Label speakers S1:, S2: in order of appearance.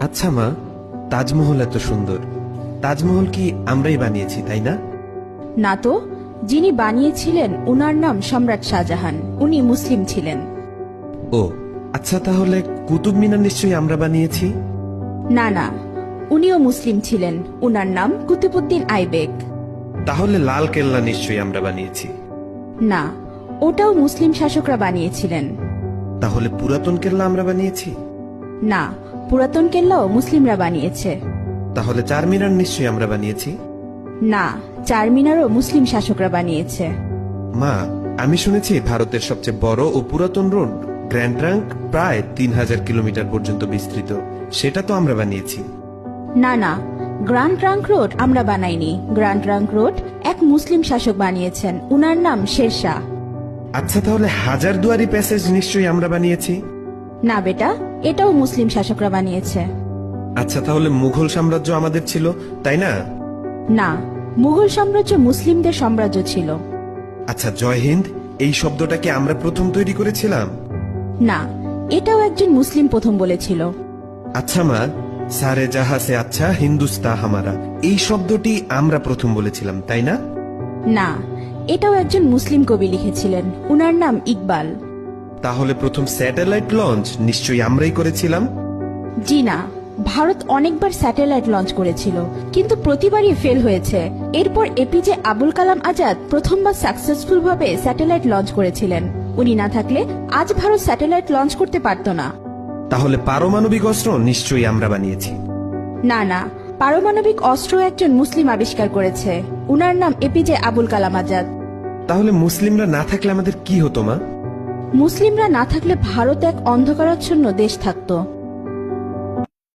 S1: আচ্ছা মা, তাজমহল এত সুন্দর, তাজমহল কি আমরাই বানিয়েছি তাই না?
S2: না তো, যিনি বানিয়েছিলেন উনার নাম সম্রাট শাহজাহান, উনি মুসলিম ছিলেন।
S1: ও আচ্ছা, তাহলে কুতুব মিনার নিশ্চয়ই আমরা বানিয়েছি।
S2: না না, উনিও মুসলিম ছিলেন, উনার নাম কুতুবউদ্দিন আইবেক।
S1: তাহলে লাল কেল্লা নিশ্চয়ই আমরা বানিয়েছি।
S2: না, ওটাও মুসলিম শাসকরা বানিয়েছিলেন।
S1: তাহলে পুরাতন কেল্লা আমরা বানিয়েছি।
S2: না, পুরাতন কেল্লাও মুসলিমরা বানিয়েছে।
S1: তাহলে চারমিনার নিশ্চয়ই আমরা বানিয়েছি।
S2: না, চারমিনারও মুসলিম শাসকরা বানিয়েছে।
S1: মা, আমি শুনেছি ভারতের সবচেয়ে বড় ও পুরাতন রোড গ্র্যান্ড ট্রাঙ্ক প্রায় 3000 কিলোমিটার পর্যন্ত বিস্তৃত, সেটা তো আমরা বানিয়েছি।
S2: না না, গ্র্যান্ড ট্রাঙ্ক রোড আমরা বানাইনি। গ্র্যান্ড ট্রাঙ্ক রোড এক মুসলিম শাসক বানিয়েছেন, উনার নাম শেরশাহ।
S1: আচ্ছা, তাহলে হাজারদুয়ারি প্যাসেজ নিশ্চয়ই আমরা বানিয়েছি।
S2: না বেটা, এটাও মুসলিম শাসকরা বানিয়েছে।
S1: আচ্ছা, তাহলে মুঘল সাম্রাজ্য আমাদের ছিল তাই না?
S2: না, মুঘল সাম্রাজ্য মুসলিমদের সাম্রাজ্য ছিল।
S1: আচ্ছা, জয় হিন্দ এই শব্দটা কি আমরা প্রথম তৈরি করেছিলাম?
S2: না, এটাও একজন মুসলিম প্রথম বলেছিল।
S1: আচ্ছা মা, সারে জাহা সে আচ্ছা হিন্দুস্তা হামারা এই শব্দটি আমরা প্রথম বলেছিলাম তাই না?
S2: না, এটাও একজন মুসলিম কবি লিখেছিলেন, উনার নাম ইকবাল।
S1: তাহলে প্রথম স্যাটেলাইট লঞ্চ নিশ্চয়ই আমরাই করেছিলাম।
S2: জি না, ভারত অনেকবার স্যাটেলাইট লঞ্চ করেছিল, কিন্তু প্রতিবারই ফেল হয়েছে। এরপর এপিজে আবুল কালাম আজাদ প্রথমবার সাকসেসফুল ভাবে স্যাটেলাইট লঞ্চ করেছিলেন। উনি না থাকলে আজ ভারত স্যাটেলাইট লঞ্চ করতে পারত না।
S1: তাহলে পারমাণবিক অস্ত্র নিশ্চয়ই আমরা বানিয়েছি।
S2: না না, পারমাণবিক অস্ত্র একজন মুসলিম আবিষ্কার করেছে, উনার নাম এপিজে আবুল কালাম আজাদ।
S1: তাহলে মুসলিমরা না থাকলে আমাদের কি হতো মা?
S2: মুসলিমরা না থাকলে ভারত এক অন্ধকারাচ্ছন্ন দেশ থাকতো।